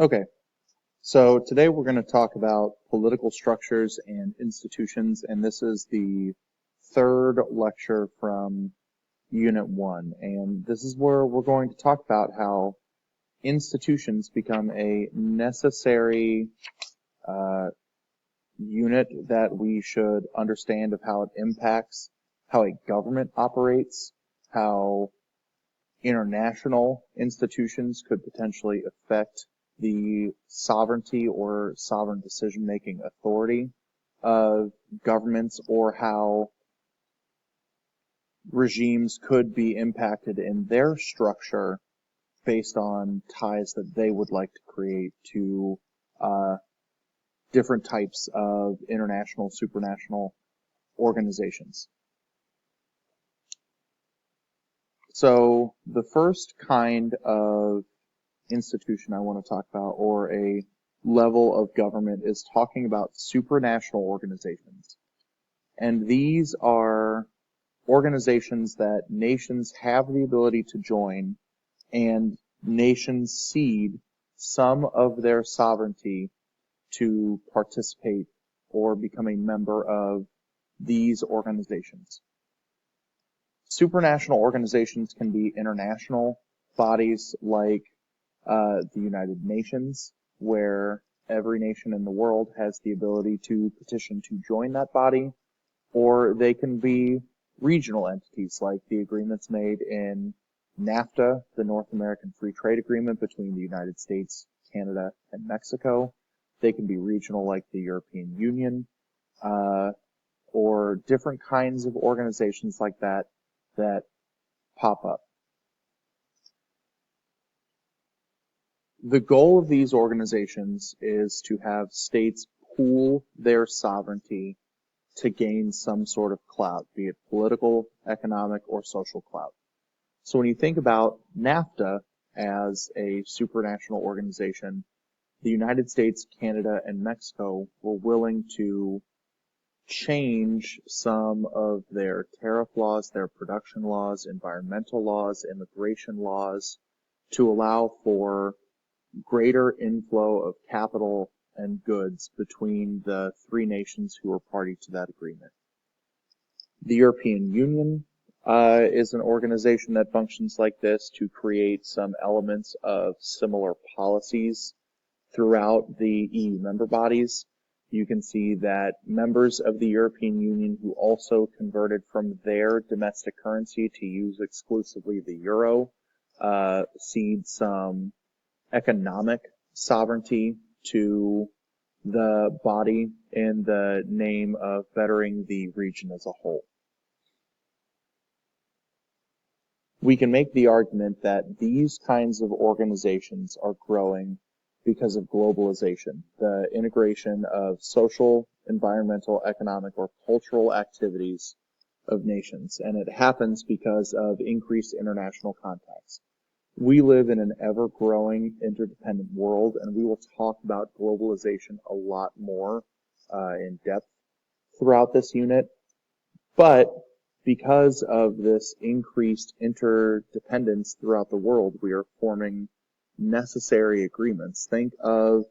Okay, so today we're going to talk about political structures and institutions, and this is the third lecture from Unit 1. And this is where we're going to talk about how institutions become a necessary unit that we should understand of how it impacts how a government operates, how international institutions could potentially affect the sovereignty or sovereign decision-making authority of governments, or how regimes could be impacted in their structure based on ties that they would like to create to different types of international, supranational organizations. So the first kind of institution I want to talk about, or a level of government, is talking about supranational organizations. And these are organizations that nations have the ability to join, and nations cede some of their sovereignty to participate or become a member of these organizations. Supranational organizations can be international bodies like the United Nations, where every nation in the world has the ability to petition to join that body, or they can be regional entities like the agreements made in NAFTA, the North American Free Trade Agreement between the United States, Canada, and Mexico. They can be regional like the European Union, or different kinds of organizations like that that pop up. The goal of these organizations is to have states pool their sovereignty to gain some sort of clout, be it political, economic, or social clout. So when you think about NAFTA as a supranational organization, the United States, Canada, and Mexico were willing to change some of their tariff laws, their production laws, environmental laws, immigration laws, to allow for greater inflow of capital and goods between the three nations who are party to that agreement. The European Union is an organization that functions like this to create some elements of similar policies throughout the EU member bodies. You can see that members of the European Union who also converted from their domestic currency to use exclusively the euro cede some economic sovereignty to the body in the name of bettering the region as a whole. We can make the argument that these kinds of organizations are growing because of globalization, the integration of social, environmental, economic, or cultural activities of nations, and it happens because of increased international contacts. We live in an ever-growing, interdependent world, and we will talk about globalization a lot more in depth throughout this unit. But because of this increased interdependence throughout the world, we are forming necessary agreements. Think of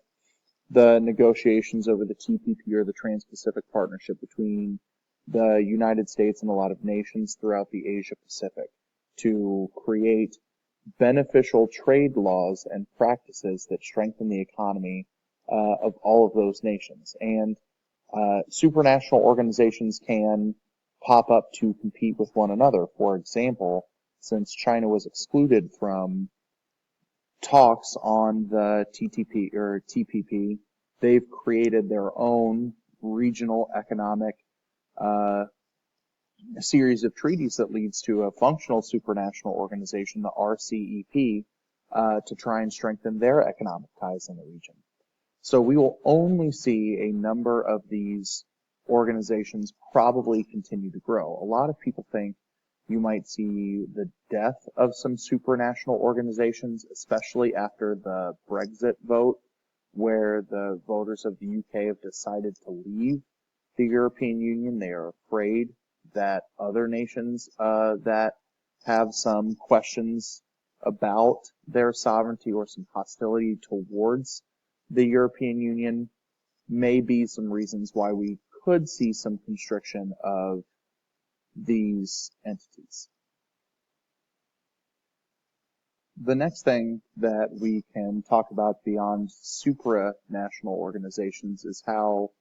the negotiations over the TPP, or the Trans-Pacific Partnership, between the United States and a lot of nations throughout the Asia-Pacific to create beneficial trade laws and practices that strengthen the economy of all of those nations. And supranational organizations can pop up to compete with one another. For example, since China was excluded from talks on the TTP or TPP, they've created their own regional economic a series of treaties that leads to a functional supranational organization, the RCEP, to try and strengthen their economic ties in the region. So we will only see a number of these organizations probably continue to grow. A lot of people think you might see the death of some supranational organizations, especially after the Brexit vote, where the voters of the UK have decided to leave the European Union. They are afraid that other nations that have some questions about their sovereignty or some hostility towards the European Union may be some reasons why we could see some constriction of these entities. The next thing that we can talk about beyond supranational organizations is how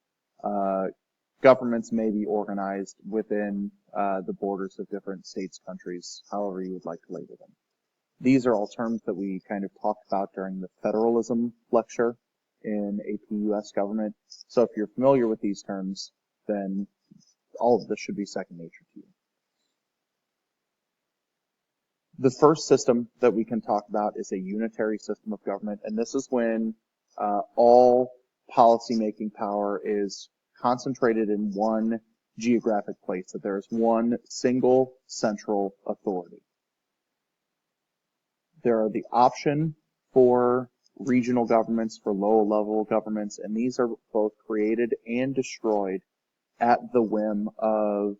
governments may be organized within the borders of different states, countries, however you would like to label them. These are all terms that we kind of talked about during the federalism lecture in AP US government. So if you're familiar with these terms, then all of this should be second nature to you. The first system that we can talk about is a unitary system of government, and this is when all policy-making power is concentrated in one geographic place, that there is one single central authority. There are the option for regional governments, for lower-level governments, and these are both created and destroyed at the whim of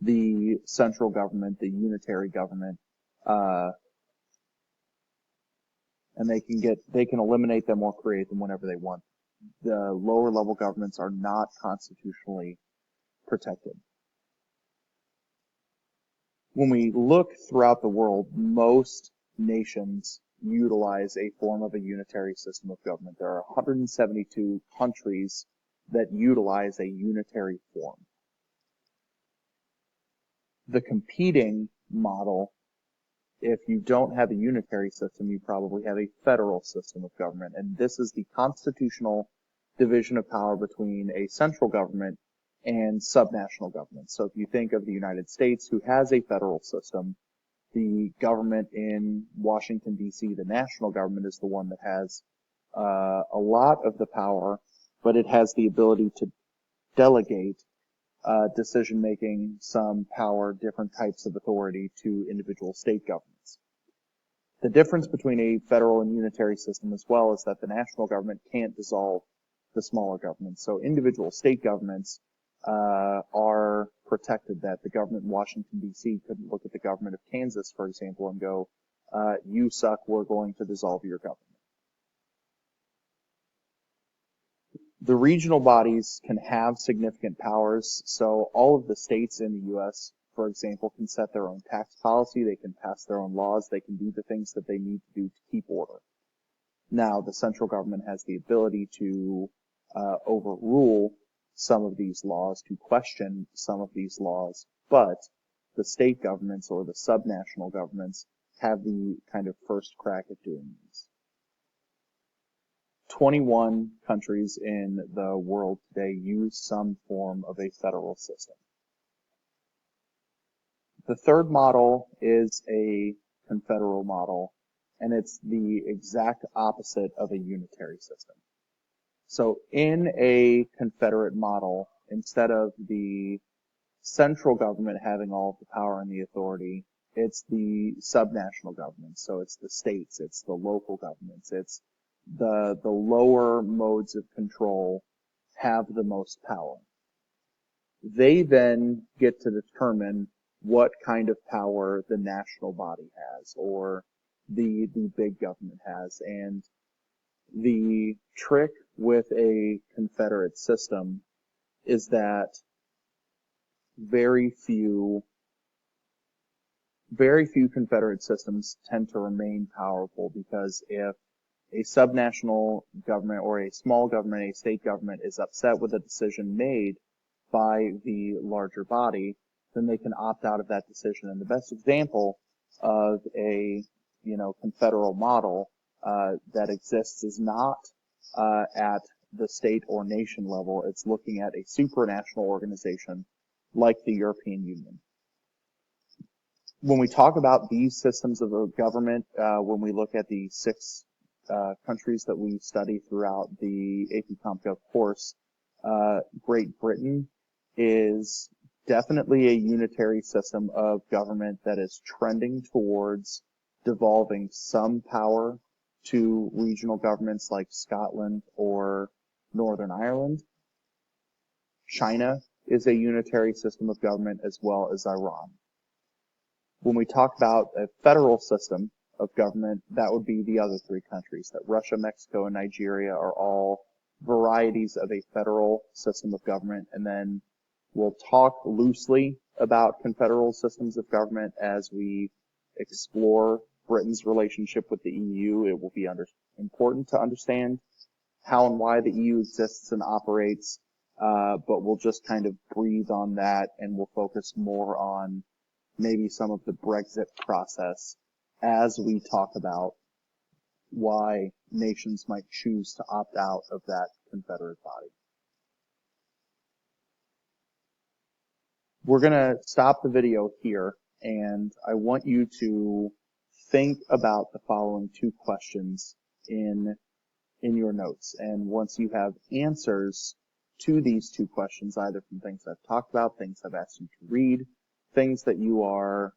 the central government, the unitary government. And they can eliminate them or create them whenever they want. The lower level governments are not constitutionally protected. When we look throughout the world, most nations utilize a form of a unitary system of government. There are 172 countries that utilize a unitary form. The competing model, if you don't have a unitary system, you probably have a federal system of government. And this is the constitutional division of power between a central government and subnational governments. So if you think of the United States, who has a federal system, the government in Washington, D.C., the national government, is the one that has a lot of the power, but it has the ability to delegate decision-making, some power, different types of authority to individual state governments. The difference between a federal and unitary system as well is that the national government can't dissolve the smaller governments. So individual state governments are protected, that the government in Washington, D.C. couldn't look at the government of Kansas, for example, and go, you suck, we're going to dissolve your government. The regional bodies can have significant powers, so all of the states in the U.S., for example, can set their own tax policy, they can pass their own laws, they can do the things that they need to do to keep order. Now, the central government has the ability to overrule some of these laws, to question some of these laws, but the state governments or the subnational governments have the kind of first crack at doing these. 21 countries in the world today use some form of a federal system. The third model is a confederal model, and it's the exact opposite of a unitary system. So in a confederate model, instead of the central government having all of the power and the authority, it's the subnational government. So it's the states, it's the local governments, it's the lower modes of control have the most power. They then get to determine what kind of power the national body has, or the big government has. And the trick with a confederate system is that very few confederate systems tend to remain powerful, because if a subnational government or a small government, a state government, is upset with a decision made by the larger body, then they can opt out of that decision. And the best example of a confederal model that exists is not at the state or nation level. It's looking at a supranational organization like the European Union. When we talk about these systems of government, when we look at the 6 countries that we study throughout the AP CompGov course, Great Britain is definitely a unitary system of government that is trending towards devolving some power to regional governments like Scotland or Northern Ireland. China is a unitary system of government, as well as Iran. When we talk about a federal system of government, that would be the other three countries. That Russia, Mexico, and Nigeria are all varieties of a federal system of government. And then we'll talk loosely about confederal systems of government as we explore Britain's relationship with the EU. It will be important to understand how and why the EU exists and operates, but we'll just kind of breathe on that, and we'll focus more on maybe some of the Brexit process as we talk about why nations might choose to opt out of that confederate body. We're going to stop the video here, and I want you to think about the following two questions in your notes. And once you have answers to these two questions, either from things I've talked about, things I've asked you to read, things that you are,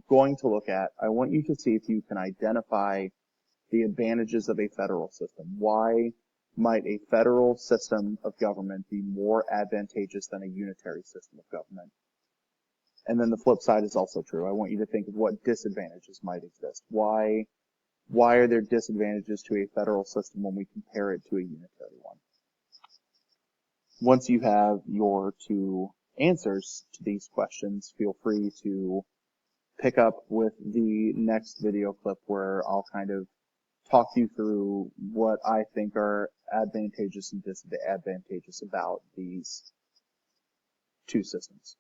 going to look at, I want you to see if you can identify the advantages of a federal system. Why might a federal system of government be more advantageous than a unitary system of government? And then the flip side is also true. I want you to think of what disadvantages might exist. Why are there disadvantages to a federal system when we compare it to a unitary one? Once you have your two answers to these questions, feel free to pick up with the next video clip where I'll kind of talk you through what I think are advantageous and disadvantageous about these two systems.